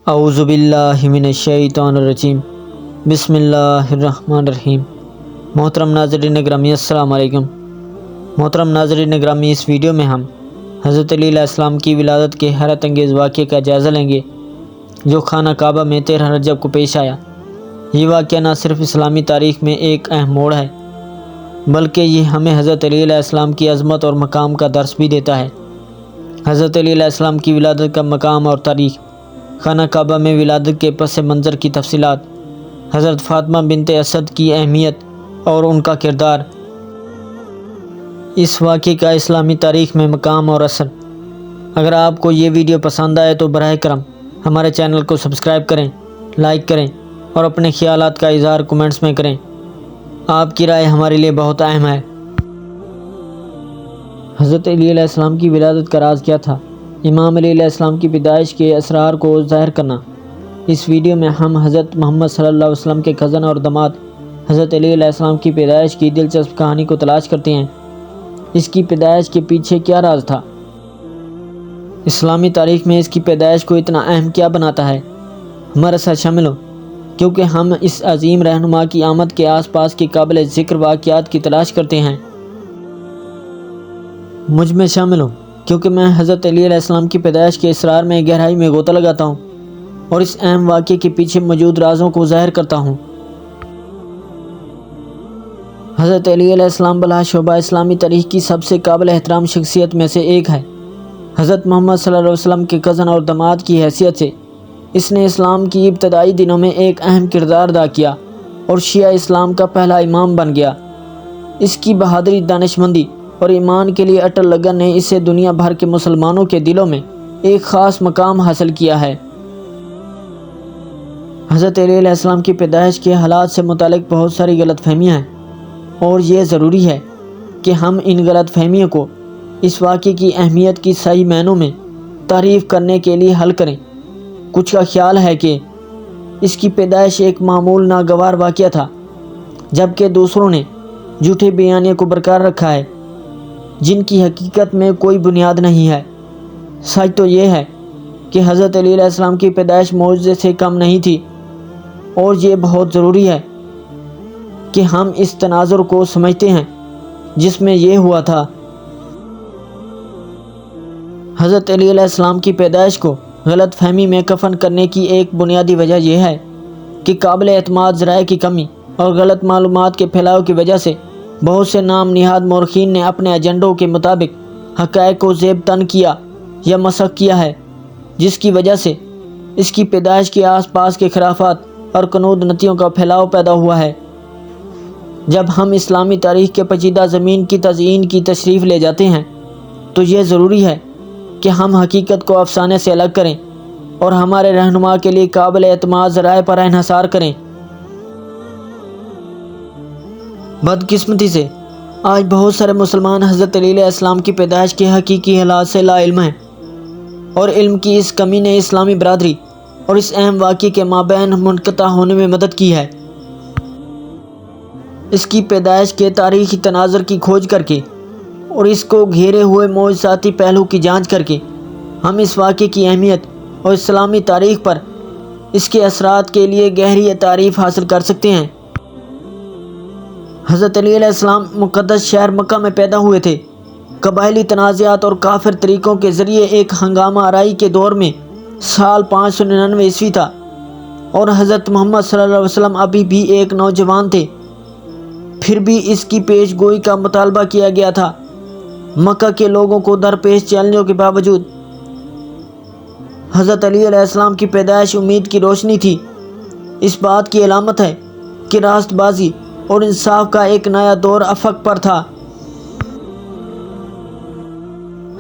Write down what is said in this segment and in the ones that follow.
اعوذ باللہ من الشیطان الرجیم بسم اللہ الرحمن الرحیم۔ محترم ناظرین گرامی السلام علیکم۔ محترم ناظرین گرامی، اس ویڈیو میں ہم حضرت علی علیہ السلام کی ولادت کے حیرت انگیز واقعے کا جائزہ لیں گے جو خانہ کعبہ میں 13 رجب کو پیش آیا۔ یہ واقعہ نہ صرف اسلامی تاریخ میں ایک اہم موڑ ہے بلکہ یہ ہمیں حضرت علی علیہ السلام کی عظمت اور مقام کا درس بھی دیتا ہے۔ حضرت علی علیہ السلام کی ولادت کا مقام اور تاریخ، خانہ کعبہ میں ولادت کے پس منظر کی تفصیلات، حضرت فاطمہ بنت اسد کی اہمیت اور ان کا کردار، اس واقعے کا اسلامی تاریخ میں مقام اور اثر۔ اگر آپ کو یہ ویڈیو پسند آئے تو براہ کرم ہمارے چینل کو سبسکرائب کریں، لائک کریں اور اپنے خیالات کا اظہار کومنٹس میں کریں۔ آپ کی رائے ہمارے لیے بہت اہم ہے۔ حضرت علی علیہ السلام کی ولادت کا راز کیا تھا؟ امام علی علیہ السلام کی پیدائش کے اسرار کو ظاہر کرنا۔ اس ویڈیو میں ہم حضرت محمد صلی اللہ علیہ وسلم کے کزن اور داماد حضرت علی علیہ السلام کی پیدائش کی دلچسپ کہانی کو تلاش کرتے ہیں۔ اس کی پیدائش کے پیچھے کیا راز تھا؟ اسلامی تاریخ میں اس کی پیدائش کو اتنا اہم کیا بناتا ہے؟ ہمارے ساتھ شامل ہو کیونکہ ہم اس عظیم رہنما کی آمد کے آس پاس کے قابل ذکر واقعات کی تلاش کرتے ہیں۔ مجھ میں شامل ہو کیونکہ میں حضرت علی علیہ السلام کی پیدائش کے اسرار میں گہرائی میں غوطہ لگاتا ہوں اور اس اہم واقعے کے پیچھے موجود رازوں کو ظاہر کرتا ہوں۔ حضرت علی علیہ السلام بلا شبہ اسلامی تاریخ کی سب سے قابل احترام شخصیت میں سے ایک ہے۔ حضرت محمد صلی اللہ علیہ وسلم کے کزن اور داماد کی حیثیت سے اس نے اسلام کی ابتدائی دنوں میں ایک اہم کردار ادا کیا اور شیعہ اسلام کا پہلا امام بن گیا۔ اس کی بہادری، دانشمندی اور ایمان کے لیے اٹل لگن نے اسے دنیا بھر کے مسلمانوں کے دلوں میں ایک خاص مقام حاصل کیا ہے۔ حضرت علی علیہ السلام کی پیدائش کے حالات سے متعلق بہت ساری غلط فہمیاں ہیں اور یہ ضروری ہے کہ ہم ان غلط فہمیوں کو اس واقعے کی اہمیت کی صحیح معنوں میں تعریف کرنے کے لیے حل کریں۔ کچھ کا خیال ہے کہ اس کی پیدائش ایک معمول ناگوار واقعہ تھا، جبکہ دوسروں نے جھوٹے بیانیے کو برقرار رکھا ہے جن کی حقیقت میں کوئی بنیاد نہیں ہے۔ سچ تو یہ ہے کہ حضرت علی علیہ السلام کی پیدائش معجزے سے کم نہیں تھی اور یہ بہت ضروری ہے کہ ہم اس تناظر کو سمجھتے ہیں جس میں یہ ہوا تھا۔ حضرت علی علیہ السلام کی پیدائش کو غلط فہمی میں کفن کرنے کی ایک بنیادی وجہ یہ ہے کہ قابل اعتماد ذرائع کی کمی اور غلط معلومات کے پھیلاؤ کی وجہ سے بہت سے نام نہاد مورخین نے اپنے ایجنڈوں کے مطابق حقائق کو زیب تن کیا یا مسخ کیا ہے، جس کی وجہ سے اس کی پیدائش کے آس پاس کے خرافات اور کنودنتیوں کا پھیلاؤ پیدا ہوا ہے۔ جب ہم اسلامی تاریخ کے پیچیدہ زمین کی تزئین کی تشریف لے جاتے ہیں تو یہ ضروری ہے کہ ہم حقیقت کو افسانے سے الگ کریں اور ہمارے رہنما کے لیے قابل اعتماد ذرائع پر انحصار کریں۔ بدقسمتی سے آج بہت سارے مسلمان حضرت علی علیہ السلام کی پیدائش کے حقیقی حالات سے لا علم ہیں اور علم کی اس کمی نے اسلامی برادری اور اس اہم واقعے کے مابین منقطع ہونے میں مدد کی ہے۔ اس کی پیدائش کے تاریخی تناظر کی کھوج کر کے اور اس کو گھیرے ہوئے معجزاتی پہلو کی جانچ کر کے ہم اس واقعے کی اہمیت اور اسلامی تاریخ پر اس کے اثرات کے لیے گہری تعریف حاصل کر سکتے ہیں۔ حضرت علی علیہ السلام مقدس شہر مکہ میں پیدا ہوئے تھے۔ قبائلی تنازعات اور کافر طریقوں کے ذریعے ایک ہنگامہ آرائی کے دور میں سال 599 عیسوی تھا اور حضرت محمد صلی اللہ علیہ وسلم ابھی بھی ایک نوجوان تھے۔ پھر بھی اس کی پیش گوئی کا مطالبہ کیا گیا تھا۔ مکہ کے لوگوں کو درپیش چیلنجوں کے باوجود حضرت علی علیہ السلام کی پیدائش امید کی روشنی تھی۔ اس بات کی علامت ہے کہ راست بازی اور انصاف کا ایک نیا دور افق پر تھا۔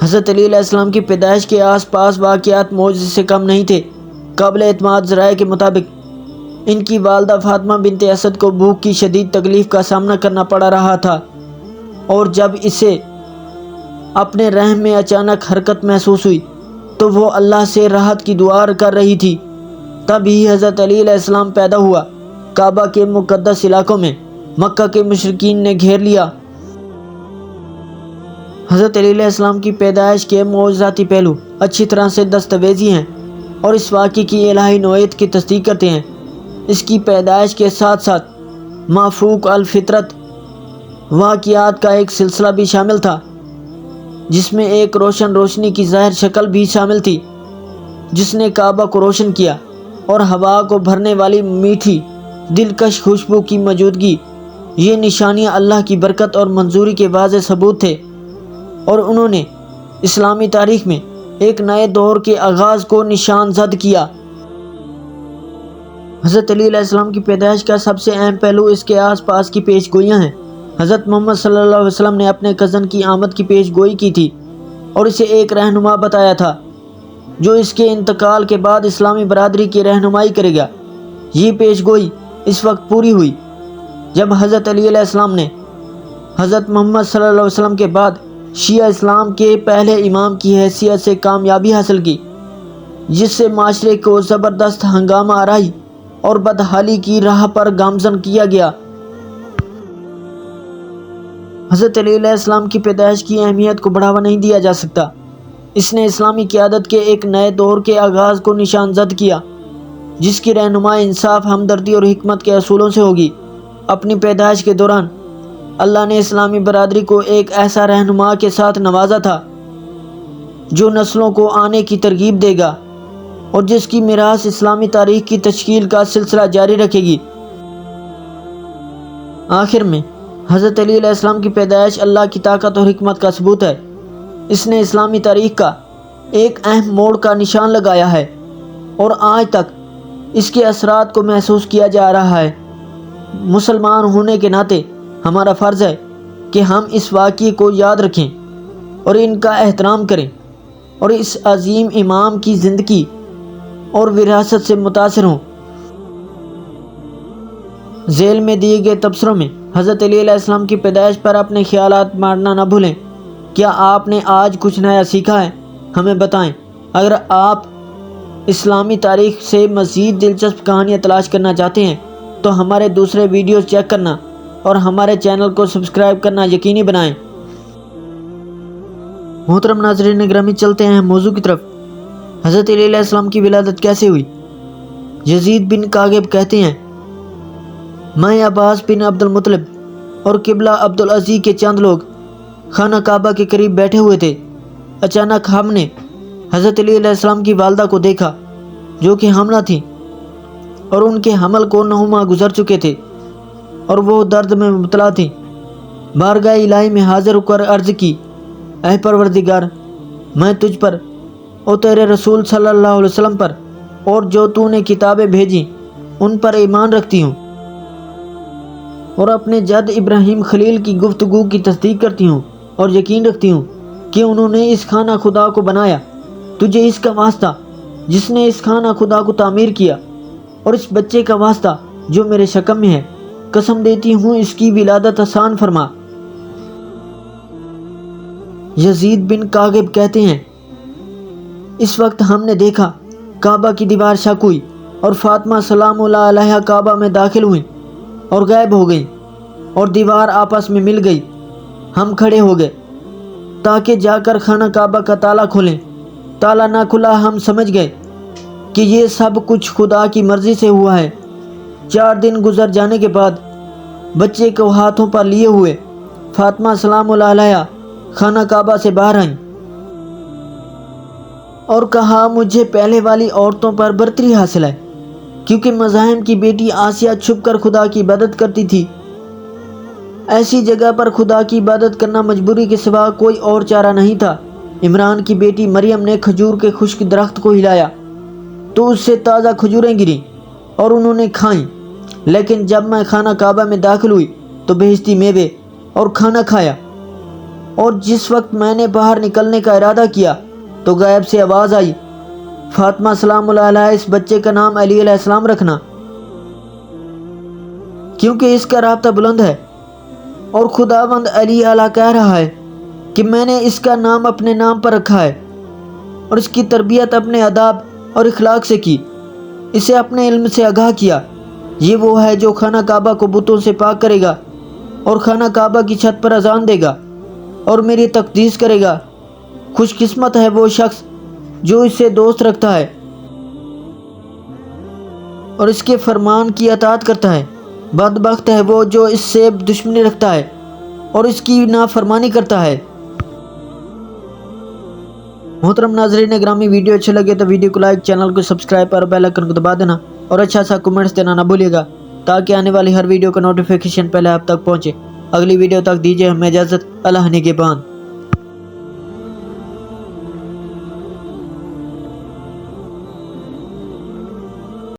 حضرت علی علیہ السلام کی پیدائش کے آس پاس واقعات معجزے سے کم نہیں تھے۔ قابل اعتماد ذرائع کے مطابق ان کی والدہ فاطمہ بنت اسد کو بھوک کی شدید تکلیف کا سامنا کرنا پڑ رہا تھا اور جب اسے اپنے رحم میں اچانک حرکت محسوس ہوئی تو وہ اللہ سے راحت کی دعا کر رہی تھی۔ تب ہی حضرت علی علیہ السلام پیدا ہوا۔ کعبہ کے مقدس علاقوں میں مکہ کے مشرکین نے گھیر لیا۔ حضرت علی علیہ السلام کی پیدائش کے معجزاتی پہلو اچھی طرح سے دستاویزی ہیں اور اس واقعے کی الہی نوعیت کی تصدیق کرتے ہیں۔ اس کی پیدائش کے ساتھ ساتھ مافوق الفطرت واقعات کا ایک سلسلہ بھی شامل تھا، جس میں ایک روشنی کی ظاہر شکل بھی شامل تھی جس نے کعبہ کو روشن کیا، اور ہوا کو بھرنے والی میٹھی دلکش خوشبو کی موجودگی۔ یہ نشانیاں اللہ کی برکت اور منظوری کے واضح ثبوت تھے، اور انہوں نے اسلامی تاریخ میں ایک نئے دور کے آغاز کو نشان زد کیا۔ حضرت علی علیہ السلام کی پیدائش کا سب سے اہم پہلو اس کے آس پاس کی پیش گوئیاں ہیں۔ حضرت محمد صلی اللہ علیہ وسلم نے اپنے کزن کی آمد کی پیش گوئی کی تھی اور اسے ایک رہنما بتایا تھا جو اس کے انتقال کے بعد اسلامی برادری کی رہنمائی کرے گا۔ یہ پیش گوئی اس وقت پوری ہوئی جب حضرت علی علیہ السلام نے حضرت محمد صلی اللہ علیہ وسلم کے بعد شیعہ اسلام کے پہلے امام کی حیثیت سے کامیابی حاصل کی، جس سے معاشرے کو زبردست ہنگامہ آرائی اور بدحالی کی راہ پر گامزن کیا گیا۔ حضرت علی علیہ السلام کی پیدائش کی اہمیت کو بڑھاوا نہیں دیا جا سکتا۔ اس نے اسلامی قیادت کے ایک نئے دور کے آغاز کو نشان زد کیا، جس کی رہنمائی انصاف، ہمدردی اور حکمت کے اصولوں سے ہوگی۔ اپنی پیدائش کے دوران اللہ نے اسلامی برادری کو ایک ایسا رہنما کے ساتھ نوازا تھا جو نسلوں کو آنے کی ترغیب دے گا اور جس کی میراث اسلامی تاریخ کی تشکیل کا سلسلہ جاری رکھے گی۔ آخر میں حضرت علی علیہ السلام کی پیدائش اللہ کی طاقت اور حکمت کا ثبوت ہے۔ اس نے اسلامی تاریخ کا ایک اہم موڑ کا نشان لگایا ہے اور آج تک اس کے اثرات کو محسوس کیا جا رہا ہے۔ مسلمان ہونے کے ناطے ہمارا فرض ہے کہ ہم اس واقعے کو یاد رکھیں اور ان کا احترام کریں اور اس عظیم امام کی زندگی اور وراثت سے متاثر ہوں۔ ذیل میں دیے گئے تبصروں میں حضرت علی علیہ السلام کی پیدائش پر اپنے خیالات بانٹنا نہ بھولیں۔ کیا آپ نے آج کچھ نیا سیکھا ہے؟ ہمیں بتائیں۔ اگر آپ اسلامی تاریخ سے مزید دلچسپ کہانیاں تلاش کرنا چاہتے ہیں تو ہمارے دوسرے ویڈیوز چیک کرنا اور ہمارے چینل کو سبسکرائب کرنا یقینی بنائیں۔ محترم ناظرین گرامی، چلتے ہیں موضوع کی طرف۔ حضرت علی علیہ السلام کی ولادت کیسے ہوئی؟ یزید بن کاغب کہتے ہیں، میں عباس بن عبد المطلب اور قبلہ عبدالعزیز کے چند لوگ خانہ کعبہ کے قریب بیٹھے ہوئے تھے۔ اچانک ہم نے حضرت علی علیہ السلام کی والدہ کو دیکھا جو کہ حاملہ تھیں اور ان کے حمل کو 9 ماہ گزر چکے تھے اور وہ درد میں مبتلا تھیں۔ بارگاہ الہی میں حاضر ہو کر عرض کی، اے پروردگار، میں تجھ پر اور تیرے رسول صلی اللہ علیہ وسلم پر اور جو تو نے کتابیں بھیجی ان پر ایمان رکھتی ہوں اور اپنے جد ابراہیم خلیل کی گفتگو کی تصدیق کرتی ہوں اور یقین رکھتی ہوں کہ انہوں نے اس خانہ خدا کو بنایا۔ تجھے اس کا واسطہ جس نے اس خانہ خدا کو تعمیر کیا اور اس بچے کا واسطہ جو میرے شکم میں ہے، قسم دیتی ہوں اس کی ولادت آسان فرما۔ یزید بن کاغب کہتے ہیں، اس وقت ہم نے دیکھا کعبہ کی دیوار شق ہوئی اور فاطمہ سلام اللہ علیہا کعبہ میں داخل ہوئیں اور غائب ہو گئیں اور دیوار آپس میں مل گئی۔ ہم کھڑے ہو گئے تاکہ جا کر خانہ کعبہ کا تالا کھولیں۔ تالا نہ کھلا۔ ہم سمجھ گئے کہ یہ سب کچھ خدا کی مرضی سے ہوا ہے۔ 4 دن گزر جانے کے بعد بچے کو ہاتھوں پر لیے ہوئے فاطمہ سلام اللہ علیہا خانہ کعبہ سے باہر آئیں اور کہا، مجھے پہلے والی عورتوں پر برتری حاصل ہے، کیونکہ مزاحم کی بیٹی آسیہ چھپ کر خدا کی عبادت کرتی تھی۔ ایسی جگہ پر خدا کی عبادت کرنا مجبوری کے سوا کوئی اور چارہ نہیں تھا۔ عمران کی بیٹی مریم نے کھجور کے خشک درخت کو ہلایا تو اس سے تازہ کھجوریں گریں اور انہوں نے کھائیں، لیکن جب میں خانہ کعبہ میں داخل ہوئی تو بہشتی میوے اور کھانا کھایا، اور جس وقت میں نے باہر نکلنے کا ارادہ کیا تو غیب سے آواز آئی، فاطمہ سلام اللہ علیہ اس بچے کا نام علی علیہ السلام رکھنا، کیونکہ اس کا رابطہ بلند ہے اور خداوند علی اعلیٰ کہہ رہا ہے کہ میں نے اس کا نام اپنے نام پر رکھا ہے اور اس کی تربیت اپنے آداب اور اخلاق سے کی، اسے اپنے علم سے آگاہ کیا۔ یہ وہ ہے جو خانہ کعبہ کو بتوں سے پاک کرے گا اور خانہ کعبہ کی چھت پر اذان دے گا اور میری تقدیس کرے گا۔ خوش قسمت ہے وہ شخص جو اس سے دوست رکھتا ہے۔ اور اس کے فرمان کی اطاعت کرتا ہے۔ بدبخت ہے وہ جو اس سے دشمنی رکھتا ہے اور اس کی نافرمانی کرتا ہے۔ محترم ناظرین گرامی، ویڈیو اچھے لگے تو ویڈیو کو لائک، چینل کو سبسکرائب اور بیل آئیکن کو دبا دینا اور اچھا سا کمنٹس دینا نہ بھولیے گا تاکہ آنے والی ہر ویڈیو کا نوٹیفیکیشن پہلے آپ تک پہنچے۔ اگلی ویڈیو تک دیجیے ہمیں اجازت۔ اللہ نگہبان۔